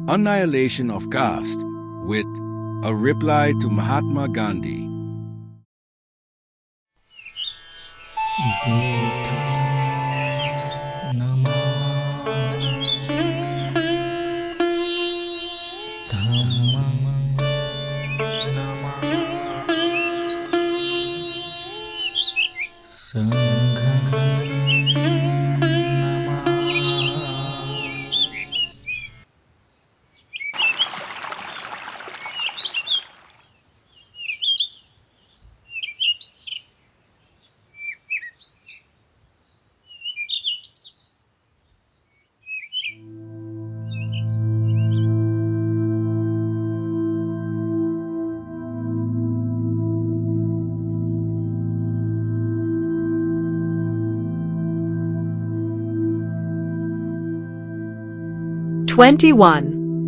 Annihilation of Caste with a reply to Mahatma Gandhi.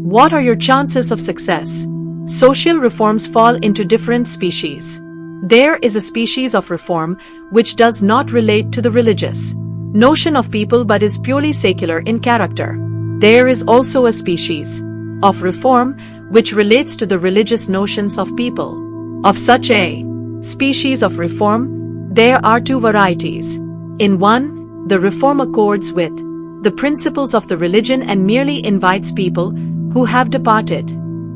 What are your chances of success? Social reforms fall into different species. There is a species of reform which does not relate to the religious notion of people but is purely secular in character. There is also a species of reform which relates to the religious notions of people. Of such a species of reform, there are two varieties. In one, the reform accords with the principles of the religion and merely invites people who have departed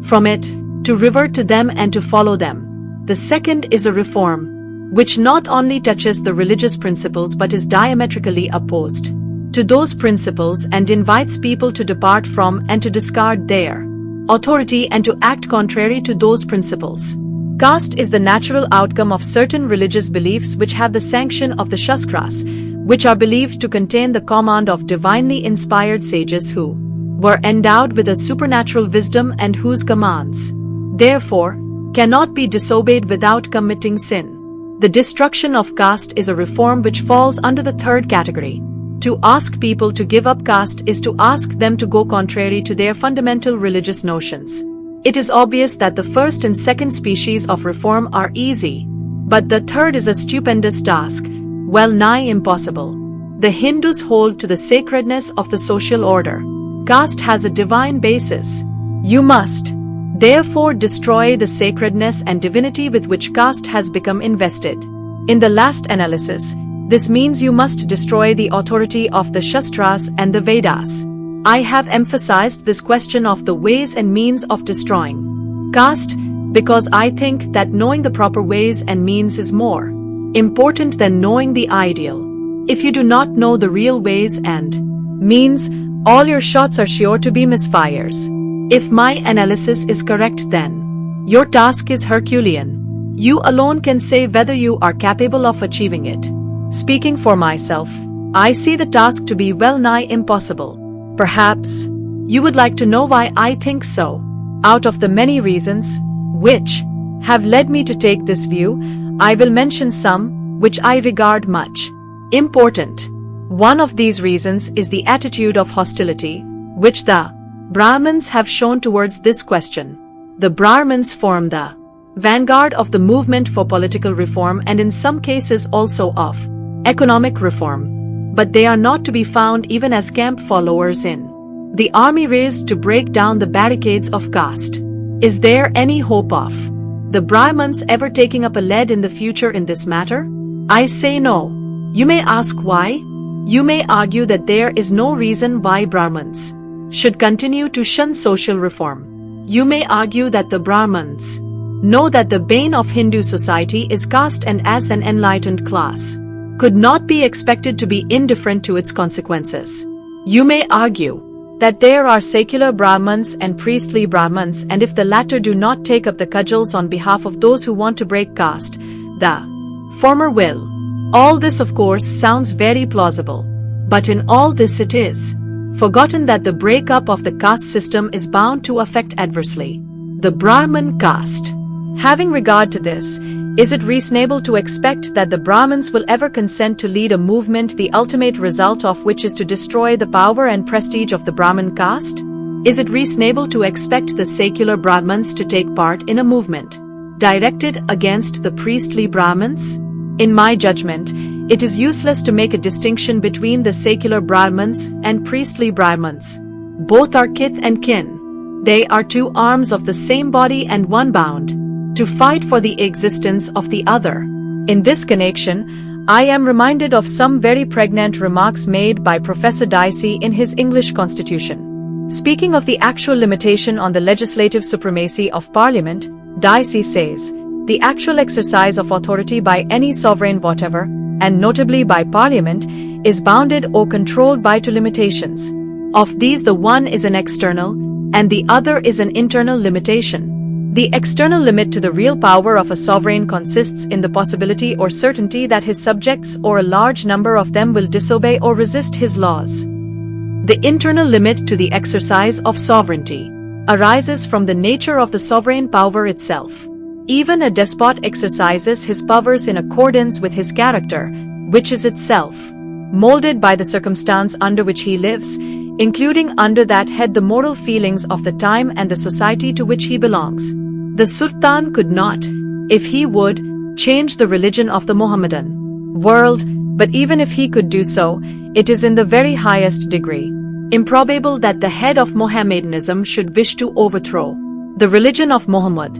from it to revert to them and to follow them. The second is a reform which not only touches the religious principles but is diametrically opposed to those principles and invites people to depart from and to discard their authority and to act contrary to those principles. Caste is the natural outcome of certain religious beliefs which have the sanction of the Shastras, which are believed to contain the command of divinely inspired sages who were endowed with a supernatural wisdom and whose commands, therefore, cannot be disobeyed without committing sin. The destruction of caste is a reform which falls under the third category. To ask people to give up caste is to ask them to go contrary to their fundamental religious notions. It is obvious that the first and second species of reform are easy, but the third is a stupendous task, well nigh impossible. The Hindus hold to the sacredness of the social order. Caste has a divine basis. You must, therefore, destroy the sacredness and divinity with which caste has become invested. In the last analysis, this means you must destroy the authority of the Shastras and the Vedas. I have emphasized this question of the ways and means of destroying caste because I think that knowing the proper ways and means is more important than knowing the ideal. If you do not know the real ways and means, all your shots are sure to be misfires. If my analysis is correct, then your task is Herculean. You alone can say whether you are capable of achieving it. Speaking for myself, I see the task to be well nigh impossible. Perhaps you would like to know why I think so. Out of the many reasons which have led me to take this view, I will mention some which I regard much important. One of these reasons is the attitude of hostility which the Brahmins have shown towards this question. The Brahmins form the vanguard of the movement for political reform and in some cases also of economic reform, but they are not to be found even as camp followers in the army raised to break down the barricades of caste. Is there any hope of the Brahmins ever taking up a lead in the future in this matter? I say no. You may ask why. You may argue that there is no reason why Brahmins should continue to shun social reform. You may argue that the Brahmins know that the bane of Hindu society is caste and as an enlightened class could not be expected to be indifferent to its consequences. You may argue that there are secular Brahmins and priestly Brahmins, and if the latter do not take up the cudgels on behalf of those who want to break caste, the former will. All this of course sounds very plausible, but in all this it is forgotten that the breakup of the caste system is bound to affect adversely the Brahmin caste. Having regard to this, is it reasonable to expect that the Brahmins will ever consent to lead a movement the ultimate result of which is to destroy the power and prestige of the Brahmin caste? Is it reasonable to expect the secular Brahmins to take part in a movement directed against the priestly Brahmins? In my judgment, it is useless to make a distinction between the secular Brahmins and priestly Brahmins. Both are kith and kin. They are two arms of the same body and one bound to fight for the existence of the other. In this connection, I am reminded of some very pregnant remarks made by Professor D.sc in his English Constitution. Speaking of the actual limitation on the legislative supremacy of Parliament, D.sc says, "The actual exercise of authority by any sovereign whatever, and notably by Parliament, is bounded or controlled by two limitations. Of these the one is an external, and the other is an internal limitation. The external limit to the real power of a sovereign consists in the possibility or certainty that his subjects or a large number of them will disobey or resist his laws. The internal limit to the exercise of sovereignty arises from the nature of the sovereign power itself. Even a despot exercises his powers in accordance with his character, which is itself molded by the circumstance under which he lives, including under that head the moral feelings of the time and the society to which he belongs. The Sultan could not, if he would, change the religion of the Mohammedan world, but even if he could do so, it is in the very highest degree improbable that the head of Mohammedanism should wish to overthrow the religion of Muhammad.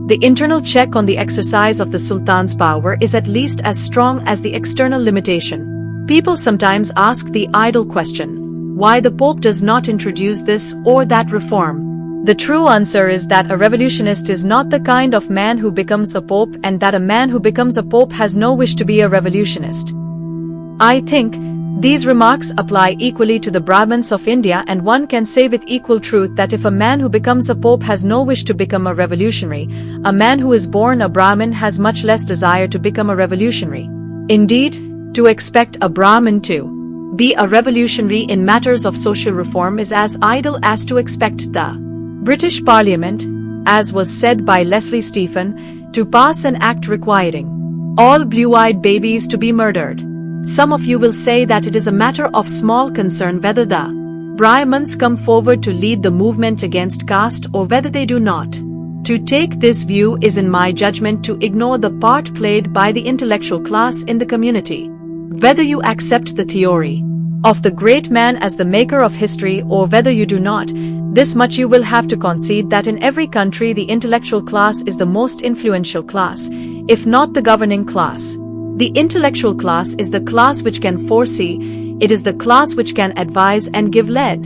The internal check on the exercise of the Sultan's power is at least as strong as the external limitation. People sometimes ask the idle question, why the Pope does not introduce this or that reform. The true answer is that a revolutionist is not the kind of man who becomes a pope, and that a man who becomes a pope has no wish to be a revolutionist. I think these remarks apply equally to the Brahmins of India, and one can say with equal truth that if a man who becomes a pope has no wish to become a revolutionary, a man who is born a Brahmin has much less desire to become a revolutionary. Indeed, to expect a Brahmin to be a revolutionary in matters of social reform is as idle as to expect the British Parliament, as was said by Leslie Stephen, to pass an act requiring all blue-eyed babies to be murdered. Some of you will say that it is a matter of small concern whether the Brahmins come forward to lead the movement against caste or whether they do not. To take this view is, in my judgment, to ignore the part played by the intellectual class in the community. Whether you accept the theory of the great man as the maker of history or whether you do not, this much you will have to concede, that in every country the intellectual class is the most influential class, if not the governing class. The intellectual class is the class which can foresee, it is the class which can advise and give lead.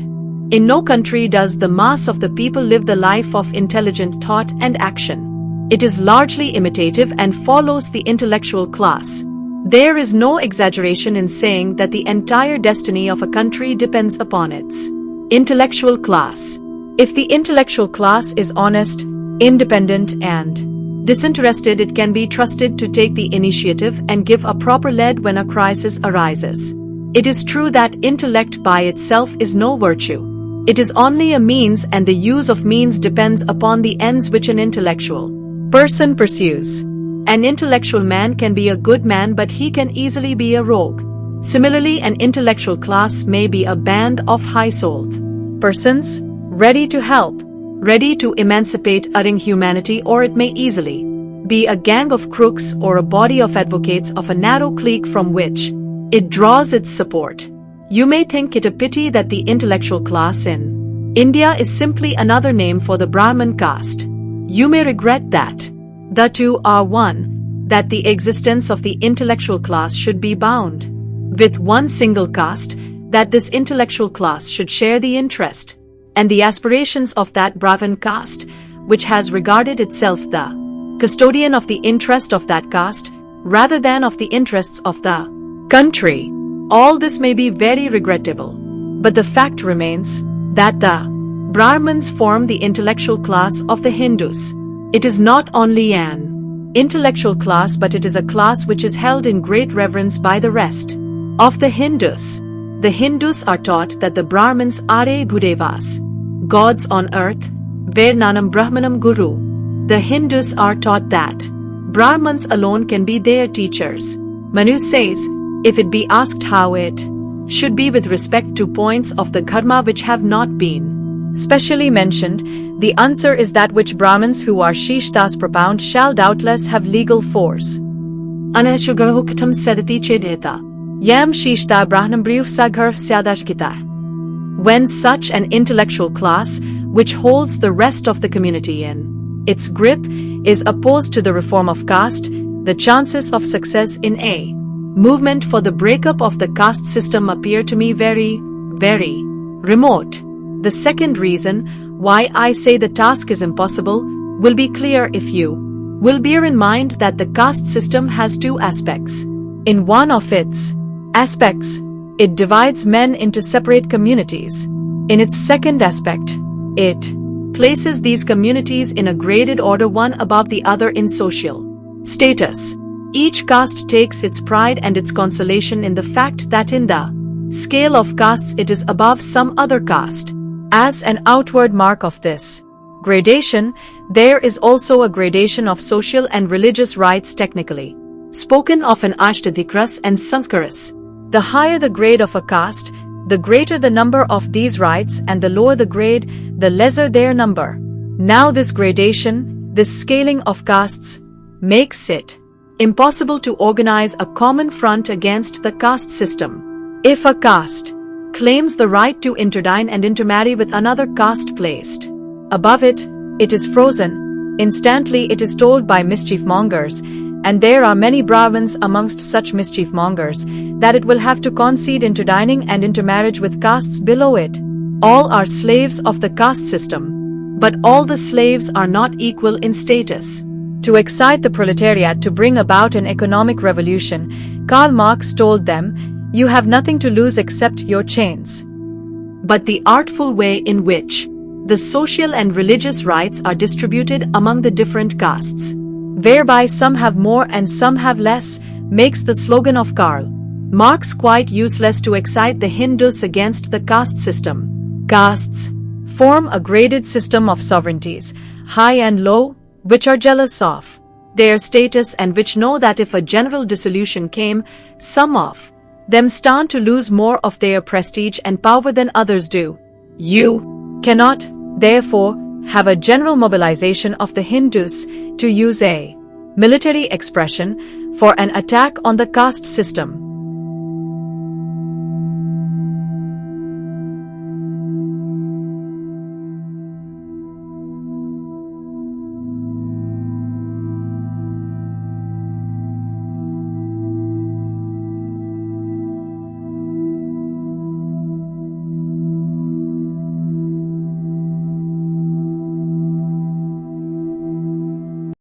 In no country does the mass of the people live the life of intelligent thought and action. It is largely imitative and follows the intellectual class. There is no exaggeration in saying that the entire destiny of a country depends upon its intellectual class. If the intellectual class is honest, independent, and disinterested, it can be trusted to take the initiative and give a proper lead when a crisis arises. It is true that intellect by itself is no virtue. It is only a means, and the use of means depends upon the ends which an intellectual person pursues. An intellectual man can be a good man, but he can easily be a rogue. Similarly, an intellectual class may be a band of high-souled persons, ready to help, ready to emancipate erring humanity, or it may easily be a gang of crooks or a body of advocates of a narrow clique from which it draws its support. You may think it a pity that the intellectual class in India is simply another name for the Brahmin caste. You may regret that the two are one, that the existence of the intellectual class should be bound with one single caste, that this intellectual class should share the interest and the aspirations of that Brahmin caste, which has regarded itself the custodian of the interest of that caste, rather than of the interests of the country. All this may be very regrettable, but the fact remains that the Brahmins form the intellectual class of the Hindus. It is not only an intellectual class, but it is a class which is held in great reverence by the rest of the Hindus. The Hindus are taught that the Brahmins are Bhudevas, gods on earth, Varnanam Brahmanam Guru. The Hindus are taught that Brahmins alone can be their teachers. Manu says, if it be asked how it should be with respect to points of the dharma which have not been specially mentioned, the answer is that which Brahmins who are Shishtas propound shall doubtless have legal force. Anashugarhukatam sedati chedeta. Yam Shishta Brahmanam Briuf Saghar Syadashkita. when such an intellectual class, which holds the rest of the community in its grip, is opposed to the reform of caste, the chances of success in a movement for the breakup of the caste system appear to me very, very remote. The second reason why I say the task is impossible will be clear if you will bear in mind that the caste system has two aspects. In one of its aspects, it divides men into separate communities. In its second aspect, it places these communities in a graded order, one above the other in social status. Each caste takes its pride and its consolation in the fact that in the scale of castes it is above some other caste. As an outward mark of this gradation, there is also a gradation of social and religious rights, technically spoken of in Ashtadhikaras and Sanskaras. The higher the grade of a caste, the greater the number of these rights, and the lower the grade, the lesser their number. Now this gradation, this scaling of castes, makes it impossible to organize a common front against the caste system. If a caste claims the right to interdine and intermarry with another caste placed above it, it is frozen. Instantly it is told by mischief mongers, and there are many Brahmins amongst such mischief mongers, that it will have to concede interdining and intermarriage with castes below it. All are slaves of the caste system, but all the slaves are not equal in status. To excite the proletariat to bring about an economic revolution, Karl Marx told them, "You have nothing to lose except your chains." But the artful way in which the social and religious rights are distributed among the different castes, whereby some have more and some have less, makes the slogan of Karl Marx quite useless to excite the Hindus against the caste system. Castes form a graded system of sovereignties, high and low, which are jealous of their status and which know that if a general dissolution came, some of them stand to lose more of their prestige and power than others do. You cannot, therefore, have a general mobilization of the Hindus, to use a military expression, for an attack on the caste system.